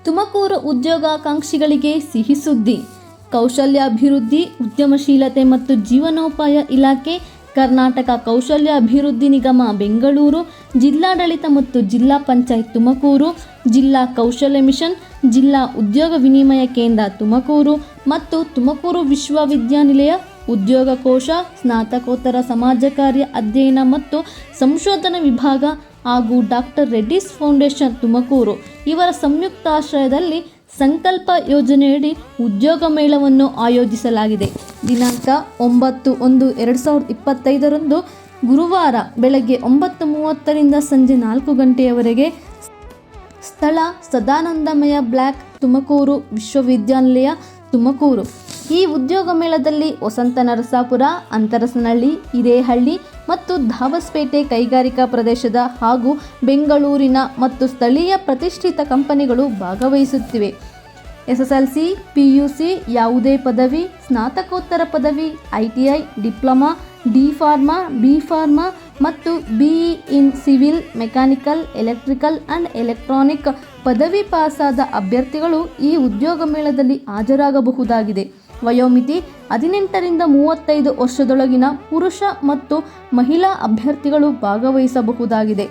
ತುಮಕೂರು ಉದ್ಯೋಗಾಕಾಂಕ್ಷಿಗಳಿಗೆ ಸಿಹಿ ಸುದ್ದಿ. ಕೌಶಲ್ಯಾಭಿವೃದ್ಧಿ, ಉದ್ಯಮಶೀಲತೆ ಮತ್ತು ಜೀವನೋಪಾಯ ಇಲಾಖೆ, ಕರ್ನಾಟಕ ಕೌಶಲ್ಯ ಅಭಿವೃದ್ಧಿ ನಿಗಮ ಬೆಂಗಳೂರು, ಜಿಲ್ಲಾಡಳಿತ ಮತ್ತು ಜಿಲ್ಲಾ ಪಂಚಾಯತ್ ತುಮಕೂರು, ಜಿಲ್ಲಾ ಕೌಶಲ್ಯ ಮಿಷನ್, ಜಿಲ್ಲಾ ಉದ್ಯೋಗ ವಿನಿಮಯ ಕೇಂದ್ರ ತುಮಕೂರು ಮತ್ತು ತುಮಕೂರು ವಿಶ್ವವಿದ್ಯಾನಿಲಯ ಉದ್ಯೋಗ ಕೋಶ, ಸ್ನಾತಕೋತ್ತರ ಸಮಾಜ ಕಾರ್ಯ ಅಧ್ಯಯನ ಮತ್ತು ಸಂಶೋಧನಾ ವಿಭಾಗ ಹಾಗೂ ಡಾಕ್ಟರ್ ರೆಡ್ಡಿಸ್ ಫೌಂಡೇಶನ್ ತುಮಕೂರು ಇವರ ಸಂಯುಕ್ತಾಶ್ರಯದಲ್ಲಿ ಸಂಕಲ್ಪ ಯೋಜನೆಯಡಿ ಉದ್ಯೋಗ ಮೇಳವನ್ನು ಆಯೋಜಿಸಲಾಗಿದೆ. ದಿನಾಂಕ 9/1/2025 ಗುರುವಾರ ಬೆಳಗ್ಗೆ 9:30ರಿಂದ ಸಂಜೆ 4 ಗಂಟೆಯವರೆಗೆ. ಸ್ಥಳ ಸದಾನಂದಮಯ ಬ್ಲಾಕ್, ತುಮಕೂರು ವಿಶ್ವವಿದ್ಯಾನಿಲಯ ತುಮಕೂರು. ಈ ಉದ್ಯೋಗ ಮೇಳದಲ್ಲಿ ವಸಂತ ನರಸಾಪುರ, ಅಂತರಸನಹಳ್ಳಿ, ಹಿರೇಹಳ್ಳಿ ಮತ್ತು ದಾಬಸ್ಪೇಟೆ ಕೈಗಾರಿಕಾ ಪ್ರದೇಶದ ಹಾಗೂ ಬೆಂಗಳೂರಿನ ಮತ್ತು ಸ್ಥಳೀಯ ಪ್ರತಿಷ್ಠಿತ ಕಂಪನಿಗಳು ಭಾಗವಹಿಸುತ್ತಿವೆ. SSLC, PUC, ಯಾವುದೇ ಪದವಿ, ಸ್ನಾತಕೋತ್ತರ ಪದವಿ, ITI, ಡಿಪ್ಲೊಮಾ, D.Pharma, B.Pharma ಮತ್ತು BE in civil, mechanical, electrical and electronic ಪದವಿ ಪಾಸಾದ ಅಭ್ಯರ್ಥಿಗಳು ಈ ಉದ್ಯೋಗ ಮೇಳದಲ್ಲಿ ಹಾಜರಾಗಬಹುದಾಗಿದೆ. ವಯೋಮಿತಿ 18ರಿಂದ 35 ವರ್ಷದೊಳಗಿನ ಪುರುಷ ಮತ್ತು ಮಹಿಳಾ ಅಭ್ಯರ್ಥಿಗಳು ಭಾಗವಹಿಸಬಹುದಾಗಿದೆ.